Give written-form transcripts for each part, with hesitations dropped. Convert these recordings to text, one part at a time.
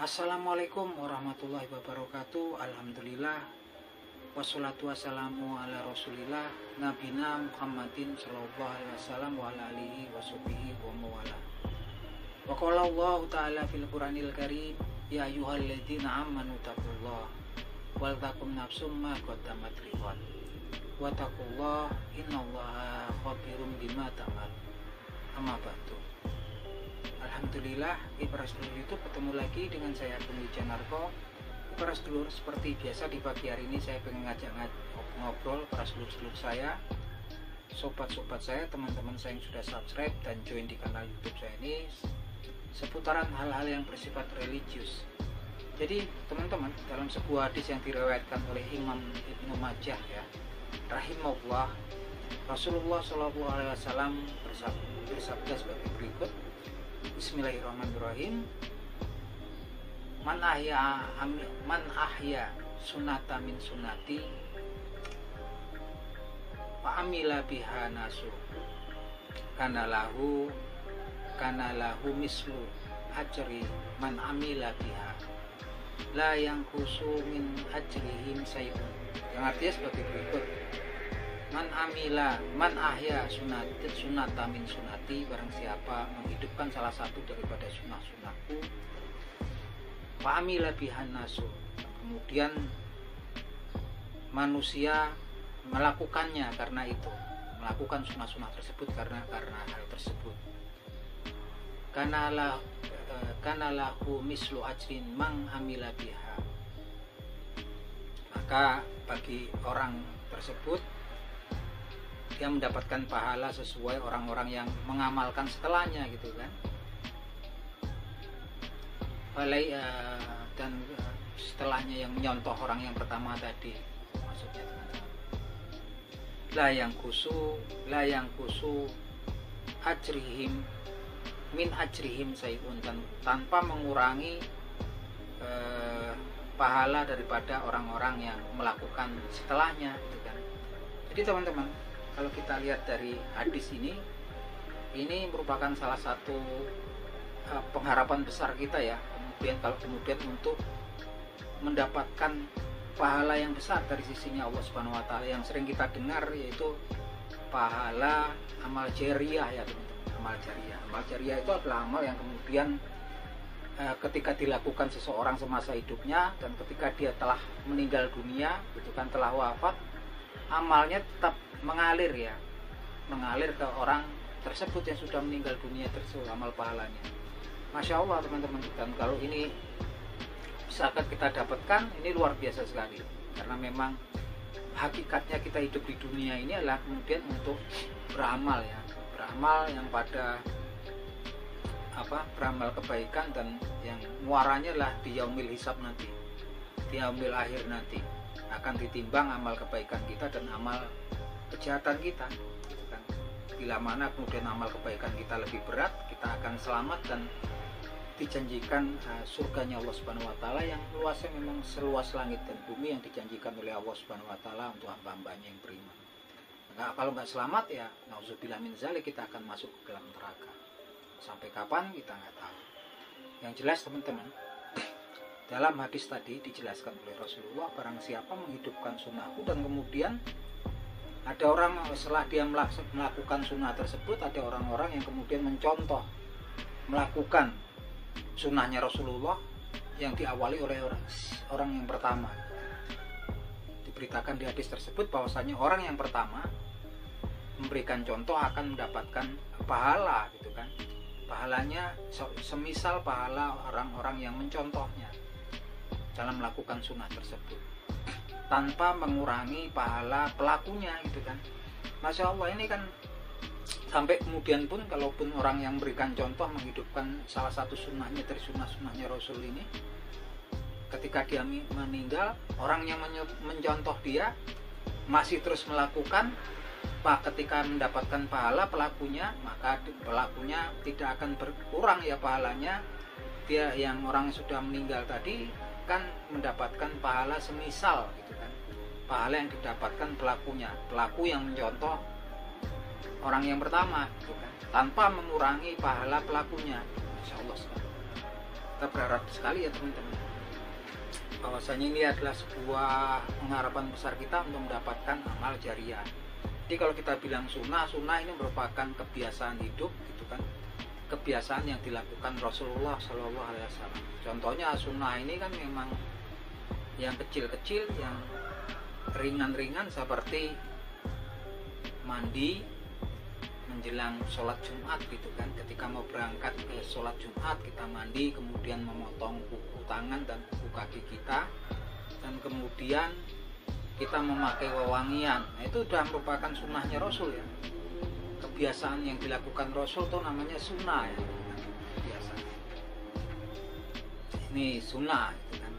Assalamualaikum warahmatullahi wabarakatuh. Alhamdulillah. Wassalatu wassalamu ala rasulillah Nabina Muhammadin sallallahu alaihi wasallam wa ala alihi wa sahbihi wa mawala. Wa qala Allah ta'ala fil Qur'anil Karim, ya ayyuhalladzina amanu taqullaha wal takum nafsum ma qaddamat lighad wa taqullaha innallaha khabirum bima ta'malun. Amma ba'du. Alhamdulillah, para sedulur YouTube ketemu lagi dengan saya Bung Wijanarko. Para sedulur, seperti biasa di pagi hari ini saya pengen ngajak ngobrol para sedulur-sedulur saya, sobat-sobat saya, teman-teman saya yang sudah subscribe dan join di kanal YouTube saya ini seputaran hal-hal yang bersifat religius. Jadi teman-teman, dalam sebuah hadis yang diriwayatkan oleh Imam Ibnu Majah ya, rahimahullah, Rasulullah Shallallahu Alaihi Wasallam bersabda sebagai berikut. Bismillahirrahmanirrahim. Man ahya sunata min sunati wa amila biha nasu kana lahu mislu ajri man amila biha la yang kusu min ajrihim sayun. Yang artinya sebagai berikut. Man ahya sunata min sunati, barang siapa menghidupkan salah satu daripada sunnah-sunnahku, fa amila bihan nasu, kemudian manusia melakukannya karena itu, melakukan sunnah-sunnah tersebut karena hal tersebut, kana lahu mislu ajrin mang amila biha, maka bagi orang tersebut dia mendapatkan pahala sesuai orang-orang yang mengamalkan setelahnya gitu kan. Dan setelahnya yang menyontoh orang yang pertama tadi, maksudnya la yang kusu ajrihim min ajrihim sayun, dan tanpa mengurangi pahala daripada orang-orang yang melakukan setelahnya gitu kan. Jadi teman-teman, kalau kita lihat dari hadis ini merupakan salah satu pengharapan besar kita ya. Kemudian untuk mendapatkan pahala yang besar dari sisinya Allah Subhanahu Wa Taala, yang sering kita dengar yaitu pahala amal jariah ya teman-teman. Amal jariah itu adalah amal yang kemudian ketika dilakukan seseorang semasa hidupnya dan ketika dia telah meninggal dunia, gitu kan, telah wafat, amalnya tetap mengalir ke orang tersebut yang sudah meninggal dunia tersebut, amal pahalanya. Masya Allah teman-teman, dan kalau ini misalkan kita dapatkan, ini luar biasa sekali, karena memang hakikatnya kita hidup di dunia ini adalah kemudian untuk beramal yang pada beramal kebaikan, dan yang muaranya lah di yaumil hisab nanti, di yaumil akhir nanti akan ditimbang amal kebaikan kita dan amal kejahatan kita gitu kan. Bila mana kemudian amal kebaikan kita lebih berat, kita akan selamat dan dijanjikan surganya Allah Subhanahu Wa Taala yang luasnya memang seluas langit dan bumi, yang dijanjikan oleh Allah Subhanahu Wa Taala untuk hamba-hambanya yang beriman. Nah, kalau nggak selamat ya nauzubillah min zalik, kita akan masuk ke dalam neraka. Sampai kapan kita nggak tahu. Yang jelas teman-teman, dalam hadis tadi dijelaskan oleh Rasulullah, barang siapa menghidupkan sunnahku, dan kemudian ada orang setelah dia melakukan sunnah tersebut, ada orang-orang yang kemudian mencontoh melakukan sunnahnya Rasulullah yang diawali oleh orang yang pertama. Diberitakan di hadis tersebut bahwasanya orang yang pertama memberikan contoh akan mendapatkan pahala gitu kan. Pahalanya semisal pahala orang-orang yang mencontohnya dalam melakukan sunnah tersebut, tanpa mengurangi pahala pelakunya gitu kan. Masya Allah, ini kan sampai kemudian pun kalaupun orang yang memberikan contoh menghidupkan salah satu sunnahnya dari sunnah-sunnahnya Rasul ini, ketika dia meninggal, orang yang mencontoh dia masih terus melakukan, ketika mendapatkan pahala pelakunya, maka pelakunya tidak akan berkurang ya pahalanya. Dia yang orang sudah meninggal tadi kan mendapatkan pahala semisal gitu kan, pahala yang didapatkan pelaku yang mencontoh orang yang pertama gitu kan, tanpa mengurangi pahala pelakunya. Insya Allah. kita berharap sekali ya teman-teman, bahwasanya ini adalah sebuah pengharapan besar kita untuk mendapatkan amal jariah. Jadi kalau kita bilang sunnah ini merupakan kebiasaan hidup gitu kan, kebiasaan yang dilakukan Rasulullah Shallallahu Alaihi Wasallam. Contohnya sunnah ini kan memang yang kecil-kecil, yang ringan-ringan, seperti mandi menjelang sholat Jumat gitu kan. Ketika mau berangkat ke sholat Jumat, kita mandi, kemudian memotong kuku tangan dan kuku kaki kita, dan kemudian kita memakai wewangian. Nah, itu sudah merupakan sunnahnya Rasul ya. Kebiasaan yang dilakukan Rasul itu namanya sunnah ya. Biasa. Ini sunnah gitu kan.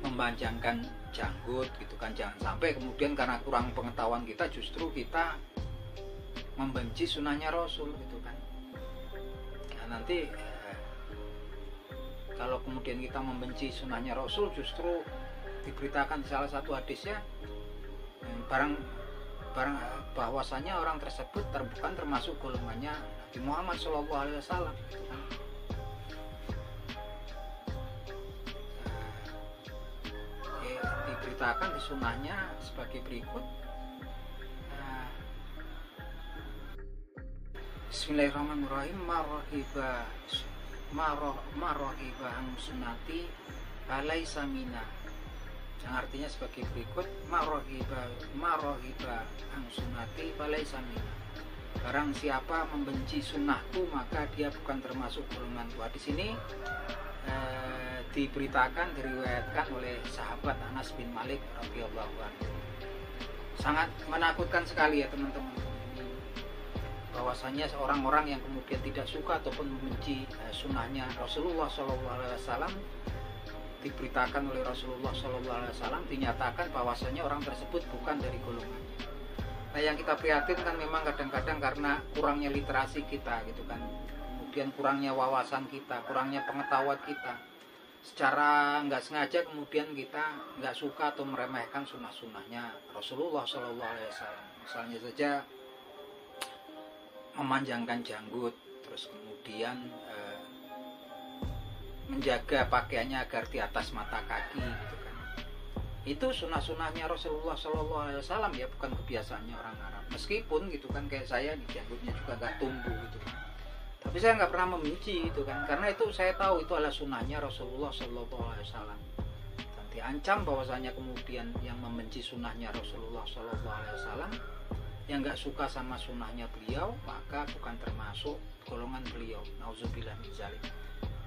Memanjangkan janggut gitu kan. Jangan sampai kemudian karena kurang pengetahuan kita justru kita membenci sunnahnya Rasul gitu kan. Nah, nanti kalau kemudian kita membenci sunnahnya Rasul, justru diberitakan di salah satu hadisnya bahwasanya orang tersebut bukan termasuk golongannya Nabi Muhammad SAW. Diberitakan di sunnahnya sebagai berikut. Bismillahirrahmanirrahim. Marohiba an sunnati alaisa mina. Yang artinya sebagai berikut, marohiba an sunnati alaisa mina. Barang siapa membenci sunnahku maka dia bukan termasuk golonganku. Di sini diberitakan, diriwayatkan oleh sahabat Anas bin Malik radhiyallahu anhu. Sangat menakutkan sekali ya teman-teman, bahwasanya orang-orang yang kemudian tidak suka ataupun membenci sunnahnya Rasulullah SAW, diberitakan oleh Rasulullah SAW, dinyatakan bahwasanya orang tersebut bukan dari golongannya. Nah, yang kita prihatin kan memang kadang-kadang karena kurangnya literasi kita gitu kan, kemudian kurangnya wawasan kita, kurangnya pengetahuan kita, secara nggak sengaja kemudian kita nggak suka atau meremehkan sunnah-sunnahnya Rasulullah SAW. Misalnya saja memanjangkan janggut, terus kemudian menjaga pakaiannya agar di atas mata kaki gitu kan. Itu sunnah-sunnahnya Rasulullah SAW ya, bukan kebiasaannya orang Arab. Meskipun gitu kan kayak saya di janggutnya juga gak tumbuh gitu kan, tapi saya nggak pernah membenci gitu kan, karena itu saya tahu itu adalah sunnahnya Rasulullah SAW. Dan diancam bahwasanya kemudian yang membenci sunnahnya Rasulullah SAW, yang nggak suka sama sunnahnya beliau, maka bukan termasuk golongan beliau. Nauzubillah min dzalik.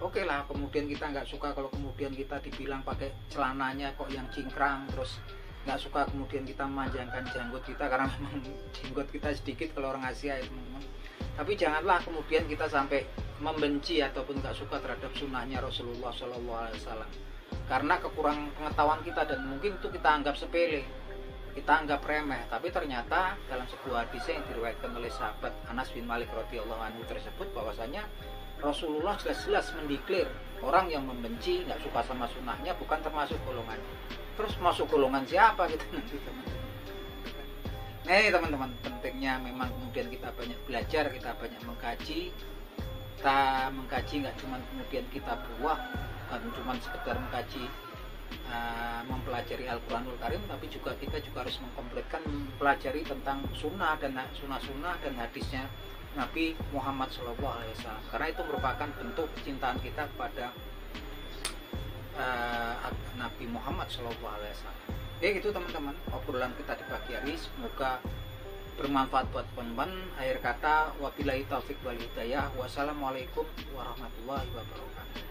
Oke lah, kemudian kita nggak suka kalau kemudian kita dibilang pakai celananya kok yang cingkrang, terus nggak suka kemudian kita memanjangkan janggut kita karena memang janggut kita sedikit kalau orang Asia ya teman-teman. Tapi janganlah kemudian kita sampai membenci ataupun nggak suka terhadap sunnahnya Rasulullah SAW karena kekurangan pengetahuan kita, dan mungkin itu kita anggap sepele, kita anggap remeh. Tapi ternyata dalam sebuah hadis yang diriwayatkan oleh sahabat Anas bin Malik radhiyallahu anhu tersebut, bahwasanya Rasulullah jelas-jelas mendeklar orang yang membenci, nggak suka sama sunnahnya bukan termasuk golongannya. Terus masuk golongan siapa gitu nanti teman-teman. Nah ini teman-teman, pentingnya memang kemudian kita banyak belajar, kita banyak mengkaji. Kita mengkaji nggak cuma kemudian kita buah, bukan cuma sekedar mengkaji mempelajari Al-Quranul Karim, tapi juga kita juga harus mengkompletkan mempelajari tentang sunnah dan sunnah dan hadisnya Nabi Muhammad SAW, karena itu merupakan bentuk kecintaan kita kepada Nabi Muhammad SAW. Oke gitu teman-teman, obrolan kita di pagi hari semoga bermanfaat buat teman-teman. Akhir kata, wabillahi taufik wal hidayah. Wassalamualaikum warahmatullahi wabarakatuh.